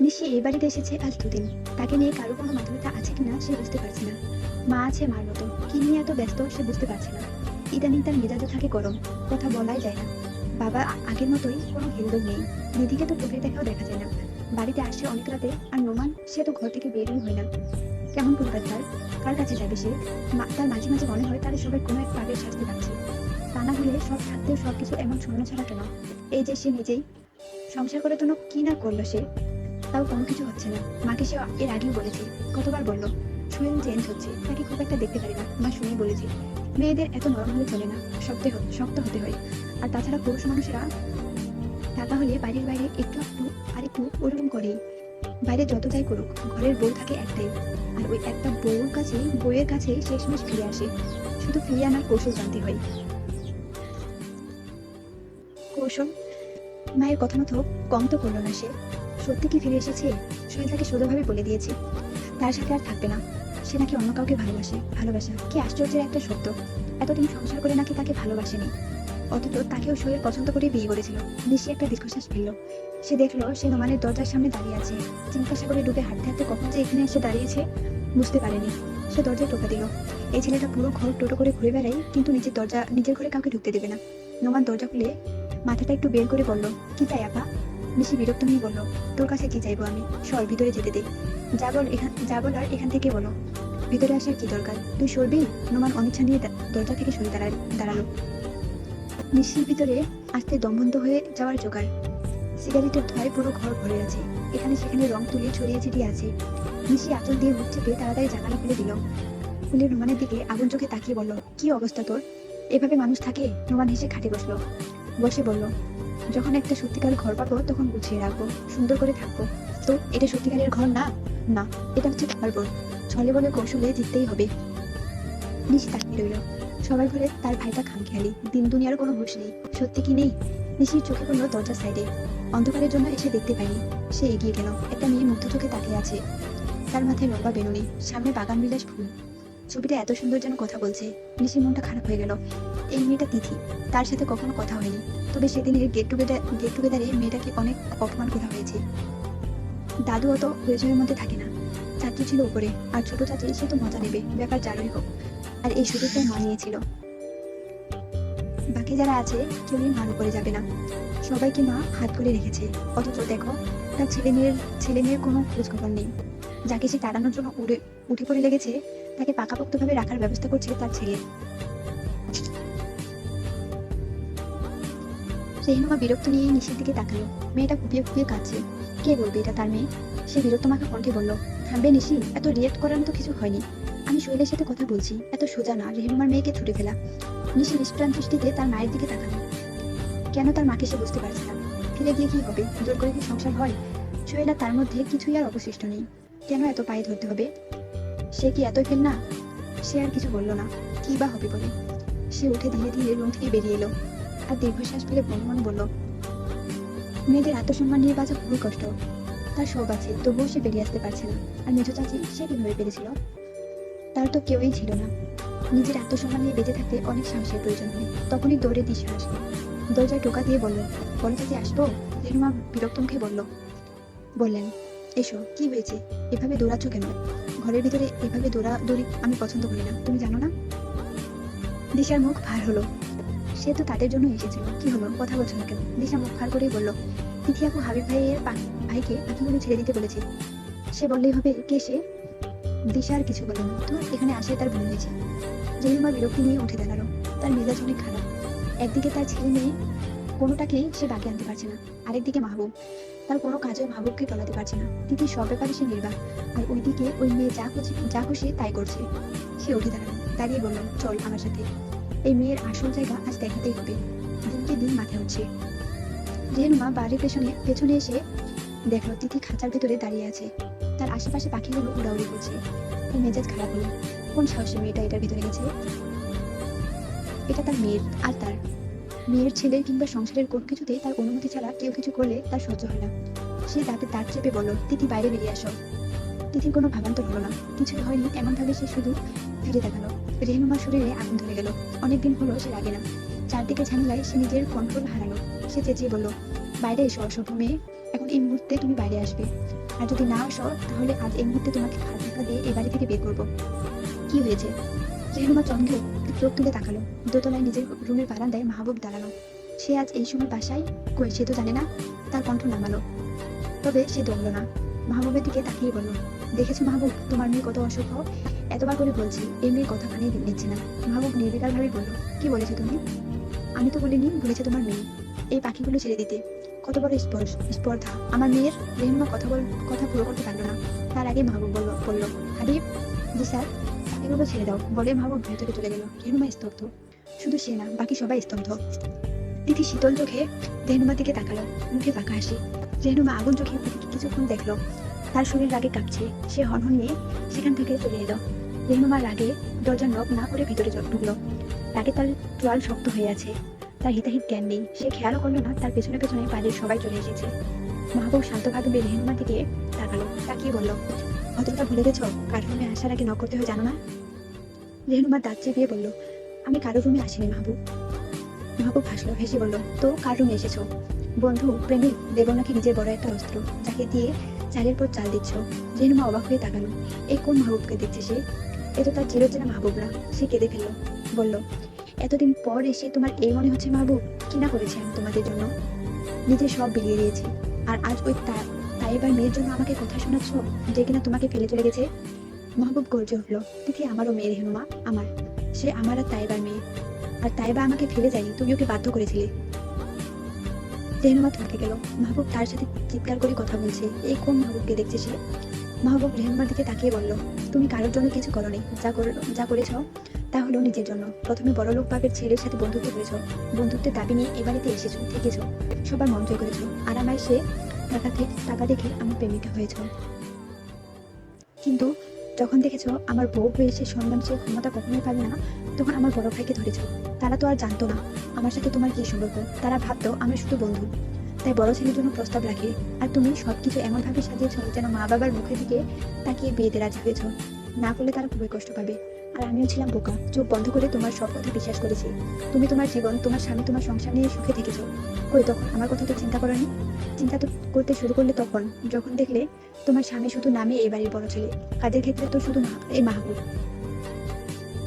নিশি এই বাড়িতে এসেছে আজ 2 দিন। তাকে নিয়ে কারো কোনো মাথা ব্যথা আছে কিনা সে বুঝতে পারছে না। মা আছে মার মতো, কি নিয়ে এত ব্যস্ত সে বুঝতে পারছে না। ইদানিং তার মেজাজও থাকে গরম, কথা বলাই যায় না। বাবা আগের মতোই কোনো হেলদোল নেই। দিদিকে তো চোখের দেখাও দেখা যায় না। বাড়িতে আসে অনেক রাতে, আর নোমান সে তো ঘর থেকে বেরই হয় না। কেমন পরিবার তার, কার কাছে যাবে সে? তার মাঝে মাঝে মনে হয় তারা সবাই কোনো এক পাপের শাস্তি পাচ্ছে। তা না হলে সব থাকতেও সবকিছু এমন শূন্য ছাড়া কেন? এই যে সে নিজেই সংসার করে তো কি না করলো সে, তাও কোনো কিছু হচ্ছে না। মাকে সে এর আগেও বলেছে, কতবার বললো সোহেল চেঞ্জ হচ্ছে, তাকে খুব একটা দেখতে পারি না। মা শুনেই বলেছে, মেয়েদের এত নরম হলে চলে না, শক্ত হতে হয়। আর তাছাড়া পুরুষ মানুষেরা টাকা হলে বাইরের বাইরে একটু একটু আর একটু ওরকম করেই। বাইরে যত যাই করুক, ঘরের বউ থাকে একটাই, আর ওই একটা বউয়ের কাছে শেষমেশ ফিরে আসে। শুধু ফিরিয়ে আনার কৌশল জানতে হয়। কৌশল? মায়ের কথা মতো কম তো করলো না সে। সত্যি কি ফিরে এসেছে? সোহেল তাকে সোজাভাবে বলে দিয়েছে তার সাথে আর থাকবে না। সে নাকি অন্য কাউকে ভালোবাসা কি আশ্চর্যের একটা সত্য। এতদিন সংসার করে নাকি তাকে ভালোবাসেনি, অথচ তাকেও সোহেল পছন্দ করে বিয়ে করেছিল। নিশি একটা দীর্ঘশ্বাস ফেললো। সে দেখলো সে নোমানের দরজার সামনে দাঁড়িয়ে আছে। চিন্তা সাগরে ডুবে হাঁটতে হাঁটতে কখন যে এখানে এসে দাঁড়িয়েছে বুঝতে পারেনি। সে দরজায় টোকা দিল। এই ছেলেটা পুরো ঘর টোটো করে ঘুরে বেড়ায়, কিন্তু নিজের ঘরে কাউকে ঢুকতে দেবে না। নোমান দরজা খুলে মাথাটা একটু বের করে বলল, কি চাই আপা? নিশি বিরক্ত নিয়ে বলল, তোর কাছে কি চাইবো আমি? সর, ভিতরে যেতে দে। যা বলার এখান থেকে বলো। ভিতরে আসার কি দরকার, তুই সরবি? নোমান অনিচ্ছা নিয়ে দরজা থেকে সরে দাঁড়ালো। নিশির ভিতরে আসতে দম বন্ধ হয়ে যাওয়ার জোগাড়। সিগারেটের ধোঁয়ায় পুরো ঘর ভরে আছে, এখানে সেখানে রং তুলে ছড়িয়ে ছিটিয়ে আছে। নিশি আঁচল দিয়ে মুখ চেপে তাড়াতাড়ি জানালা খুলে দিল। খুলে নোমানের দিকে আগুন চোখে তাকিয়ে বলল, কি অবস্থা তোর? এভাবে মানুষ থাকে? নোমান হেসে খাটে বসে বলল, যখন একটা সত্যিকার ঘর পাবো তখন গুছিয়ে রাখবো, সুন্দর করে থাকবো। তো এটা সত্যিকারের ঘর না? না, এটা হচ্ছে খেলার বোর্ড। ছলে বলে কৌশলে জিততেই হবে। নিশি তাকিয়ে রইল। সবার ঘরে তার ভাইটা খামখেয়ালি, দিন দুনিয়ার কোনো হুঁশ নেই। সত্যি কি নেই? নিশির চোখে পড়লো দরজার সাইডে। অন্ধকারের জন্য এসে দেখতে পায়নি। সে এগিয়ে গেল। একটা মেয়ে মুগ্ধ চোখে তাকিয়ে আছে। তার মাথায় লম্বা বেনুনি, সামনে বাগান বিলাস ফুল। ছবিটা এত সুন্দর যেন কথা বলছে। নিশির মনটা খারাপ হয়ে গেল। এই মেয়েটা তিথি, তার সাথে কখনো কথা হয়নি। তবে সেদিনের গেট টুগেদারে মেয়েটাকে অনেক অপমান করা হয়েছে। দাদু অত প্রয়োজনের মধ্যে থাকে না। চাচু ছিল উপরে, আর ছোট চাচি সে তো মজা নেবে, ব্যাপার যারই হোক। আর এই সুযোগটা মা নিয়েছিল। বাকি যারা আছে কেউই মার উপরে যাবে না, সবাইকে মা হাত করে রেখেছে। অথচ দেখো, তার ছেলে মেয়ের কোনো খোঁজ খবর নেই। যাকে সে তাড়ানোর জন্য উঠে পড়ে লেগেছে, তাকে পাকাপোক্তভাবে রাখার ব্যবস্থা করছে তার ছেলে। রেহনুমা বিরক্ত নিয়ে নিচের দিকে তাকালো। মেয়েটা কুপিয়ে কুপিয়ে কাঁদছে। কে বলবে এটা তার মেয়ে? সে বিরক্ত মাখা কণ্ঠে বলল, থামবে নিশি, এত রিয়েক্ট করার মতো কিছু হয়নি। আমি সোহেলের সাথে কথা বলছি, এত সোজা না রেহনুমার মেয়েকে ছুটে ফেলা। নিশি নিষ্প্রাণ দৃষ্টিতে তার মায়ের দিকে তাকালো। কেন তার মাকে সে বুঝতে পারছে না। ফিরে গিয়ে কি হবে? জোর করে কি সংসার হয়? সোহেল আর তার মধ্যে কিছুই আর অবশিষ্ট নেই। কেন এত পায়ে ধরতে হবে? সে কি এতই ফেল না? সে আর কিছু বলল না। কি বা হবে বলে? সে উঠে ধীরে ধীরে রুম থেকে বেরিয়ে এলো। আর দীর্ঘশ্বাস ফেলে মনে মনে বলল, মেয়েদের আত্মসম্মান নিয়ে বাঁচা খুবই কষ্ট। তার সব আছে, তবুও সে বেরিয়ে আসতে পারছে না। আর মেজো চাচি, সে কিভাবে পেরেছিল? তার তো কেউই ছিল না। নিজের আত্মসম্মান নিয়ে বেঁচে থাকতে অনেক সাহসের প্রয়োজন হয়। তখনই দৌড়ে দিশা আসলো। দরজায় টোকা দিয়ে বলল, বলো চাচি আসবো? রেনুমা বিরক্ত মুখে বললেন, এসো। কি হয়েছে? এভাবে দৌড়াচ্ছ কেন? ঘরের ভিতরে এভাবে দৌড়ি আমি পছন্দ করি না, তুমি জানো না? দিশার মুখ ভার হলো। সে তো তাদের জন্য এসেছিল, কি হলো, কথা বলছো না কেন? দিশা মুখ ভার করে বলল, তিথি আপু হাবিব ভাইকে পাখিগুলো ছেড়ে দিতে বলেছে। সে বললেই হবে? কে সে? দিশা আর কিছু বলল না। তো এখানে আসে তার ভুল হয়েছে। জেনুমা বিরক্তি নিয়ে উঠে দাঁড়ালো। তার মেজাজ অনেক খারাপ। একদিকে তার ছেলে মেয়ে কোনোটাকেই সে বাগে আনতে পারছে না, আরেকদিকে মাহবুব। তার কোনো কাজে মাহবুবকে টলাতে পারছে না। তিথির সব ব্যাপারে সে নির্বাক। আর ওইদিকে ওই মেয়ে যা খুশি তাই করছে। সে উঠে দাঁড়ালো, দাঁড়িয়ে বলল, চল আমার সাথে। এই মেয়ের আসল জায়গা আজ দেখাতেই হবে। দিনকে দিন মাথায় উঠছে। রেনুমা বাড়ির পেছনে এসে দেখলো তিথি খাঁচার ভেতরে দাঁড়িয়ে আছে। তার আশেপাশে পাখিগুলো উড়াউড়ি করছে। তার মেজাজ খারাপ হলো। কোন সাহসে মেয়েটা এটার ভিতরে গেছে? এটা তার মেয়ের, আর তার মেয়ের, ছেলের কিংবা সংসারের কোনো কিছুতেই তার অনুমতি ছাড়া কেউ কিছু করলে তার সহ্য হয় না। সে দাঁত চেপে বলল, তিথি বাইরে বেরিয়ে আসো। তিথির কোনো ভাবান্তর হলো না, কিছুই হয়নি এমন ভাবে সে শুধু ফিরে তাকালো। রেহনুমার শরীরে আগুন ধরে গেল। অনেকদিন হলো সে রাগে না। চারদিকে ঝামেলায় সে নিজের কন্ট্রোল হারালো। সে চেঁচিয়ে বলল, বাইরে এসো অসভ্য মেয়ে, এখন এই মুহূর্তে তুমি বাইরে আসবে। আর যদি না আসো তাহলে আজ এই মুহূর্তে তোমাকে ঘাট ধাক্কা দিয়ে এই বাড়ি থেকে বের করবো। কি হয়েছে? রেহনুমা চমকে চোখ তুলে তাকালো। দোতলায় নিজের রুমের বারান্দায় মাহবুব দাঁড়ানো। সে আজ এই সময় বাসায়? কই, সে তো জানে না। তার কণ্ঠ নামালো, তবে সে দমল না। মাহবুবের দিকে তাকিয়ে বলল, দেখেছো মাহবুব, তোমার মেয়ে কত অসভ্য। এতবার করে বলছি এই মেয়ে কথা কানে নিচ্ছে না। মাহবুব নির্বিকার ভাবে বলল, কি বলেছো তুমি? আমি তো বলিনি, বলেছে তোমার মেয়ে এই পাখিগুলো ছেড়ে দিতে। কত বড় স্পর্ধা আমার মেয়ের। রেহনুমা কথা পুরো করতে পারলো না। তার আগে মাহবুব বলল, হাবিব। জি স্যার। পাখিগুলো ছেড়ে দাও বলে মাহবুব ভেতরে চলে গেল। রেহনুমা স্তব্ধ। শুধু সে না, বাকি সবাই স্তব্ধ। তিথি শীতল চোখে রেহনুমার দিকে তাকালো, মুখে ফাঁকা হাসি। রেহনুমা আগুন চোখে তিথিকে কিছুক্ষণ দেখলো। তার শরীর রাগে কাঁপছে। সে হনহন নিয়ে সেখান থেকে চলে এলো। রেহনুমার রাগে দরজার নক না করে ভিতরে ঢুকলো। রাগে তার চোয়াল শক্ত হয়ে আছে। তার হিতাহিত জ্ঞান নেই। সে খেয়ালও করলো না তার পেছনে পেছনে বাড়ির সবাই চলে এসেছে। মাহবুব শান্তভাবে রেহনুমার দিকে তাকালো, তাকিয়ে বলল, অতটা ভুলে গেছো কার রুমে আসার আগে নক করতে হয় জানো না? রেহনুমার দাঁত চেপিয়ে বলল, আমি কারো রুমে আসিনি মাহবুব। মাহবুব হাসলো, হেসে বলল, তো কার রুমে এসেছো? বন্ধু, প্রেমিক, দেবো নাকি নিজের বড় একটা অস্ত্র যাকে দিয়ে চালের পর চাল দিচ্ছ? রেহনুমা অবাক হয়ে তাকালো। এই কোন মাহবুবকে দেখছে সে? এ তো তার চিরচেনা মাহবুব না। সে কেঁদে ফেললো, বলল, এতদিন পর এসে তোমার এই মনে হচ্ছে মাহবুব? কি না করেছি আমি তোমাদের জন্য? নিজে সব বিলিয়ে দিয়েছি, আর আজ ওই তাইবার মেয়ের জন্য আমাকে কথা শোনাচ্ছ, যে কিনা তোমাকে ফেলে চলে গেছে? মাহবুব গর্জে উঠলো, তিথি আমারও মেয়ে রেহনুমা, আমার। সে আমার আর তাইবার মেয়ে। আর তাইবা আমাকে ফেলে যায়নি, তুমি ওকে বাধ্য করেছিলে। রেহনুমা থমকে গেল। মাহবুব তার সাথে চিৎকার করে কথা বলছে। এই কোন মাহবুবকে দেখছে সে? মাহবুব রেহনুমার দিকে তাকিয়ে বলল, তুমি কারোর জন্য কিছু করোনি। যা করেছ তা হলো নিজের জন্য। প্রথমে বড়লোক বাপের ছেলের সাথে বন্ধুত্ব করেছ, বন্ধুত্বের দাবি নিয়ে এ বাড়িতে এসেছো, থেকেছো, সবার মন জয় করেছো, আর আমার সে টাকা দেখে আমার প্রেমিকা হয়েছ। কিন্তু যখন দেখেছো আমার বউ হয়ে সে সম্মান, সে ক্ষমতা কখনোই পাবে না, তখন আমার বড় ভাইকে ধরেছো। তারা তো আর জানতো না আমার সাথে তোমার কি সম্পর্ক। তারা ভাবতো আমরা শুধু বন্ধু, তাই বড় ছেলের জন্য প্রস্তাব রাখে। আর তুমি সবকিছু এমন ভাবে সাজিয়েছ যেন মা বাবার মুখের দিকে তাকিয়ে বিয়েতে রাজি হয়েছ। না করলে তারা খুবই কষ্ট পাবে। আর আমিও ছিলাম বোকা, চোখ বন্ধ করে তোমার সব কথা বিশ্বাস করেছি। তুমি তোমার জীবন, তোমার স্বামী, তোমার সংসার নিয়ে সুখে থেকেছো। কই, তখন আমার কথা তো চিন্তা করোনি? চিন্তা তো করতে শুরু করলে তখন, যখন দেখলে তোমার স্বামী শুধু নামে এই বাড়ির বড় ছেলে, কাজের ক্ষেত্রে তো শুধু এই মাহবুব।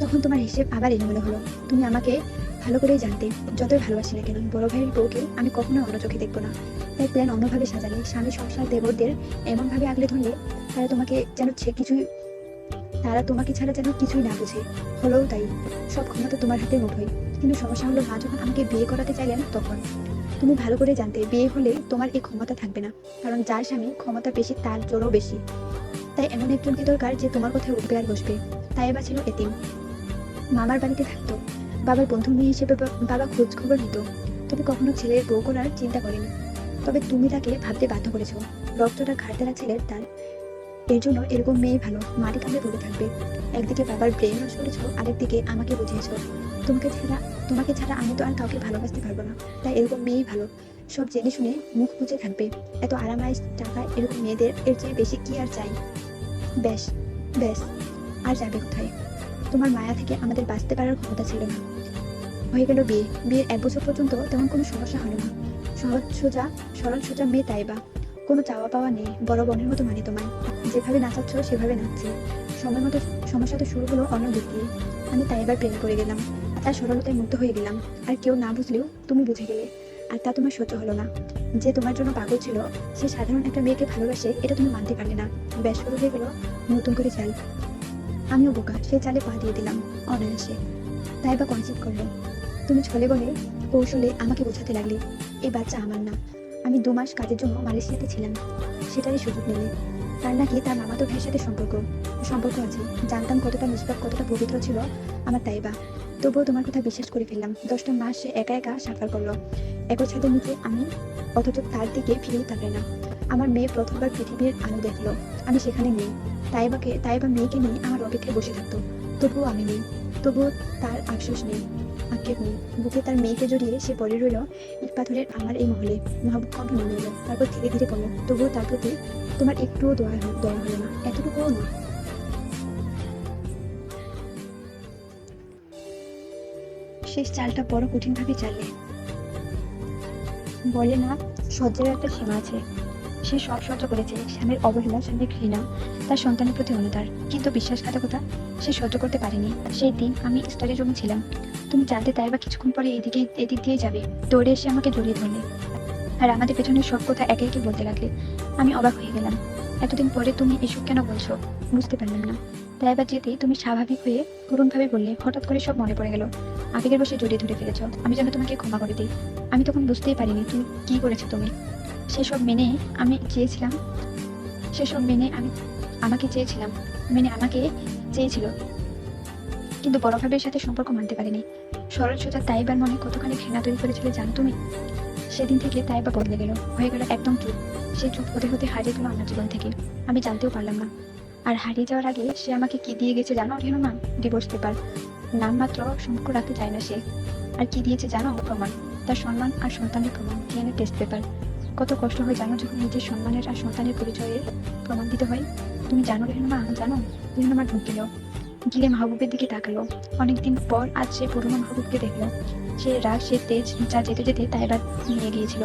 তখন তোমার হিসেব আবার এলোমেলো হলো। তুমি আমাকে ভালো করেই জানতে, যতই ভালোবাসি না কেন বড় ভাইয়ের বউকে আমি কখনো অন্য চোখে দেখবো না। তাই প্ল্যান অন্যভাবে সাজালে, স্বামী সংসার দেবরদের এমন ভাবে আগলে ধরলে তারা তোমাকে যেন তারা তোমাকে ছাড়া যেন কিছুই না বুঝে। হলেও তাই, সব ক্ষমতা তোমার হাতে মুঠোয়। কিন্তু সমস্যা হলো, মা যখন আমাকে বিয়ে করাতে চাইলেন তখন তুমি ভালো করে জানতে বিয়ে হলে তোমার এই ক্ষমতা থাকবে না। কারণ যার স্বামী ক্ষমতা বেশি তার জোরও বেশি। তাই এমন একজনকে দরকার যে তোমার কথায় উঠবে আর বসবে। তাই এবার ছিল এতিম, মামার বাড়িতে থাকতো, বাবার বন্ধু মেয়ে হিসেবে বাবা খোঁজ খবর নিত। তবে কখনো ছেলের বউ করার চিন্তা করেনি। তবে তুমি তাকে ভাবতে বাধ্য করেছো। রক্তটা ঘাটতেরা ছেলের তার, এর জন্য এরকম মেয়ে ভালো, মাটি কামড়ে পড়ে থাকবে। একদিকে বাবার ব্রেন ওয়াশ করেছো, আরেকদিকে আমাকে বুঝিয়েছো। তোমাকে ছাড়া আমি তো আর কাউকে ভালোবাসতে পারবো না। তাই এরকম মেয়েই ভালো, সব জেনে শুনে মুখ বুজে থাকবে। এত আরামায়েশ টাকায় এরকম মেয়েদের এর চেয়ে বেশি কি আর চাই? ব্যাস ব্যাস, আর যাবে কোথায়? তোমার মায়া থেকে আমাদের বাঁচতে পারার ক্ষমতা ছিল না। হয়ে গেল বিয়ে। বিয়ের 1 বছর পর্যন্ত তেমন কোনো সমস্যা হলো না। সরল সোজা মেয়ে তাইবা। কোনো চাওয়া পাওয়া নেই, বড় বোনের মতো মানে তোমায়। যেভাবে নাচাচ্ছ সেভাবে নাচছে। সময় মতো সমস্যা তো শুরু হলো অন্য দিক দিয়ে। আমি তাইবার প্রেমে পড়ে গেলাম, তার সরলতায় মুগ্ধ হয়ে গেলাম। আর কেউ না বুঝলেও তুমি বুঝে গেলে। আর তা তোমার সহ্য হলো না। যে তোমার জন্য পাগল ছিল, সে সাধারণ একটা মেয়েকে ভালোবাসে, এটা তুমি মানতে পারলে না। ব্যাস, শুরু হয়ে গেল নতুন করে চাল। আমিও বোকা, সে চালে পা দিয়ে দিলাম অনায়াসে। তাইবা কনসিভ করলো। তুমি ছলে বলে কৌশলে আমাকে বোঝাতে লাগলে এই বাচ্চা আমার না। আমি 2 মাস কাজের জন্য মালয়েশিয়াতে ছিলাম, সেটারই সুযোগ নিলে। তার নাকি তার মামাতো ভাইয়ের সাথে সম্পর্ক আছে। জানতাম কতটা নিষ্পাপ, কতটা পবিত্র ছিল আমার তাইবা। তবুও তোমার কথা বিশ্বাস করে ফেললাম। 10টা মাস সে একা একা সাফার করলো একই ছাদের নিচে আমি, অথচ তার দিকে ফিরেও তাকায় না। আমার মেয়ে প্রথমবার পৃথিবীর আলো দেখলো, আমি সেখানে নেই। তাইবা মেয়েকে নিয়ে আমার অপেক্ষায় বসে থাকতো, তবুও আমি নেই। তবুও তার আফসোস নেই, আক্ষেপ নেই। বুকে তার মেয়েকে জড়িয়ে সে পড়ে রইল ইট পাথরের আমার এই মহলে। মাহবুব কণ্ঠ নেমে এলো, তারপর ধীরে ধীরে বলল, তবুও তার প্রতি তোমার একটুও দয়া হলো না, এতটুকুও না? শেষ চালটা বড় কঠিন ভাবে চাললে। বলে না, সহ্যের একটা সীমা আছে। সে সব সহ্য করেছে, স্বামীর অবহেলা, স্বামীর ঘৃণা, তার সন্তানের প্রতি অনুতার, কিন্তু বিশ্বাসঘাতকতা সে সহ্য করতে পারেনি। সেই দিন আমি স্টাডি রুমে ছিলাম। তুমি জানতে তাইবা কিছুক্ষণ পরে এদিক দিয়ে যাবে, দৌড়ে এসে আমাকে জড়িয়ে ধরলে আর আমাদের পেছনের সব কথা একে একে বলতে লাগলে। আমি অবাক হয়ে গেলাম। এতদিন পরে তুমি এসব কেন বলছো? বুঝতে পারলাম না। তাই এবার যেতে তুমি স্বাভাবিক হয়ে করুণভাবে বললে, হঠাৎ করে সব মনে পড়ে গেল। আবেগের বসে জড়িয়ে ধরে ফেলেছ, আমি যেন তোমাকে ক্ষমা করে দিই। আমি তখন বুঝতেই পারিনি তুমি কি করেছো। তুমি সেসব মেনে আমি চেয়েছিলাম, সেসব মেনে আমি আমাকে চেয়েছিলাম, মেনে আমাকে চেয়েছিল, কিন্তু বড় ভাবের সাথে সম্পর্ক মানতে পারিনি। সরল সোজা তাইবার মনে কতখানি ঘৃণা তৈরি করেছিলে জানো তুমি? সেদিন থেকে তাইবা বদলে গেল, হয়ে গেল একদম চুপ। সে চুপ হতে হতে হারিয়ে গেল আমার জীবন থেকে, আমি জানতেও পারলাম না। আর হারিয়ে যাওয়ার আগে সে আমাকে কি দিয়ে গেছে জানো রেহনুমা? Divorce paper. নামমাত্র সম্পর্ক রাখতে চায় না সে। আর কি দিয়েছে জানো? প্রমাণ। তার সম্মান আর সন্তানের প্রমাণ, ডিএনএ টেস্ট পেপার। কত কষ্ট হয় জানো যখন নিজের সম্মানের আর সন্তানের পরিচয়ের প্রমাণ দিতে হয়? তুমি জানো রেহনুমা, জানো? রেহনুমা ঢুক দিল, গিলে মাহবুবের দিকে তাকালো। অনেকদিন পর আজ সে পুরনো মাহবুবকে দেখলো। সে রাগ, সে তেজ যা যেতে যেতে তাইবার নিয়ে গিয়েছিল।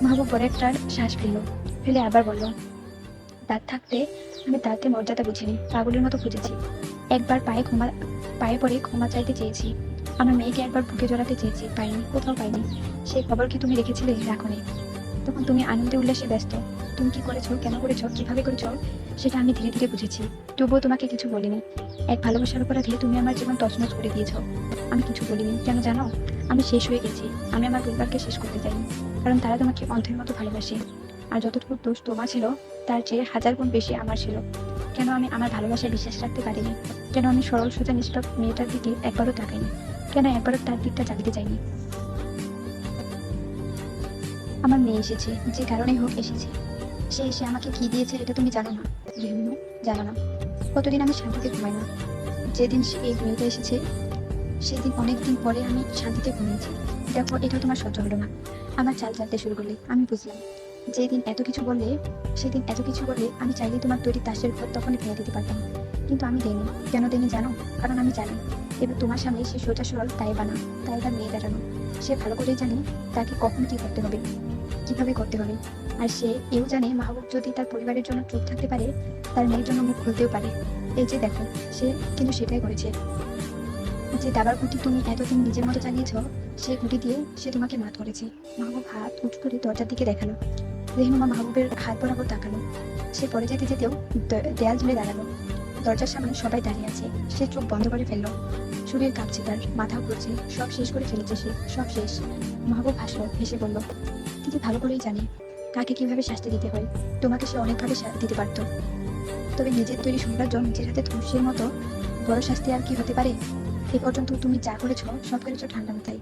মাহবুব বড় একটা শ্বাস ফেলে আবার বলল, দাঁত থাকতে আমি দাঁতে মর্যাদা বুঝিনি, পাগলের মতো খুঁজেছি। একবার পায়ে পড়ে ক্ষমা চাইতে চেয়েছি। আমার মেয়েকে একবার বুকে জড়াতে চেয়েছি, পাইনি, কোথাও পাইনি। সেই খবর কি তুমি রেখেছিলে? রাখোনি। তখন তুমি আনন্দে উল্লাসে ব্যস্ত। তুমি কি করেছো, কেন করেছো, কিভাবে করেছো, সেটা আমি ধীরে ধীরে বুঝেছি। তবুও তোমাকে কিছু বলিনি। এক ভালোবাসার অপরাধে তুমি আমার জীবন তছনছ করে দিয়েছো। আমি কিছু বলিনি, কেন জানো? আমি শেষ হয়ে গেছি। আমি আমার পরিবারকে শেষ করতে চাইনি, কারণ তারা তোমাকে অন্ধের মতো ভালোবাসে। আর যতটুকু দোষ তোমার ছিল, তার চেয়ে 1000 গুণ বেশি আমার ছিল। কেন আমি আমার ভালোবাসায় বিশ্বাস রাখতে পারিনি? কেন আমি সরল সোজা নিষ্পাপ মেয়েটার দিকে একবারও তাকাইনি? কেন একবারও তার দিকটা জানতে চাইনি? আমার মেয়ে এসেছে, যে কারণেই হোক এসেছে। সে এসে আমাকে কি দিয়েছে এটা তুমি জানো না রেহনু? জানো না? কতদিন আমি শান্তিতে ঘুমাই না। যেদিন এই মেয়েটা এসেছে, সেদিন অনেকদিন পরে আমি শান্তিতে ঘুমিয়েছি। দেখো, এটা তোমার সহ্য হলো না। আমার চাল চালতে শুরু করলে। আমি বুঝলাম, যেদিন এত কিছু বললে, সেদিন এত কিছু বললে আমি চাইলে তোমার তৈরি তাসের ঘর তখনই ভেঙে দিতে পারতাম। কিন্তু আমি দেইনি। কেন দেইনি জানো? কারণ আমি জানি এবার তোমার সামনে সে সোজা সরল তাইবা না, তাইবার মেয়ে দাঁড়ানো। সে ভালো করেই জানে তাকে কখন কি করতে হবে, কিভাবে করতে হবে। আর সে এও জানে মাহবুব যদি তার পরিবারের জন্য চুপ থাকতে পারে, তার মেয়ের জন্য মুখ খুলতেও পারে। এই যে দেখো, সে কিন্তু সেটাই করেছে। যে দাবার গুটি তুমি এতদিন নিজের মতো চালিয়েছ, সেই গুটি দিয়ে সে তোমাকে মাত করেছে। মাহবুব হাত উঁচু করে দরজার দিকে দেখালো। রেহনুমা মাহবুবের হাত বরাবর তাকালো। সে পরে যেতে যেতেও দেয়াল জুড়ে দাঁড়ালো। দরজার সামনে সবাই দাঁড়িয়ে আছে। সে চোখ বন্ধ করে ফেললো। শরীর কাঁপছে, তার মাথা ঘুরছে। সব শেষ করে ফেলেছে সে, সব শেষ। মাহবুব হাসলো, হেসে বলল, তিনি ভালো করেই জানে কাকে কিভাবে শাস্তি দিতে হয়। তোমাকে সে অনেকভাবে দিতে পারত, তবে নিজের তৈরি সাম্রাজ্য নিজের হাতে ধ্বংসের মতো বড় শাস্তি আর কি হতে পারে? এ পর্যন্ত তুমি যা করেছো সব করেছো ঠান্ডা মাথায়।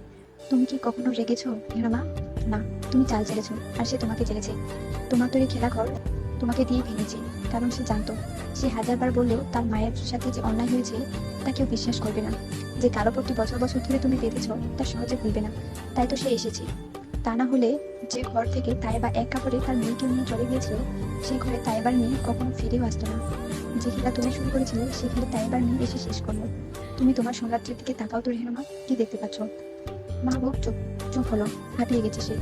তুমি কি কখনো রেগেছো হিরোমা? না। তুমি চাল চেলেছো, আর সে তোমাকে চেলেছে। তোমার তৈরি খেলা ঘর তোমাকে দিয়ে ভেঙেছে, কারণ সে জানতো সে 1000 বার বললেও তার মায়ের সাথে যে অন্যায় হয়েছে তা কেউ বিশ্বাস করবে না। যে কারো প্রতি বছর বছর ধরে তুমি বেঁধেছো তা সহজে ভুলবে না। তাই তো সে এসেছে। তা না হলে যে ঘর থেকে তাইবা এক কাপড়ে তার মেয়েকে নিয়ে চলে গিয়েছিল, সেই ঘরে তাইবার মেয়ে কখনো ফিরেও আসতো না। যে খেলা তুমি শুরু করেছিলে, সে খেলে তাইবার মেয়ে এসে শেষ করলো। তুমি তোমার সম্রাজ্যের দিকে তাকাও তো রেহনুমা, কি দেখতে পাচ্ছ? মাহবুব চুপ চুপ হলো। হাঁপিয়ে গেছে সে।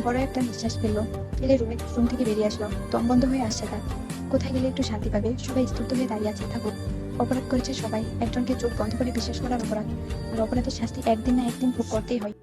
বড় একটা নিঃশ্বাস ফেললো, ফেলে রুম থেকে বেরিয়ে আসলো। দম বন্ধ হয়ে আসছে তার। কোথায় গেলে একটু শান্তি পাবে? সবাই স্তব্ধ হয়ে দাঁড়িয়ে আছে। থাকুক, অপরাধ করেছে সবাই। একজনকে চোখ বন্ধ করে বিশ্বাস করার অপরাধ। আর অপরাধের শাস্তি একদিন না একদিন ভোগ করতেই হয়।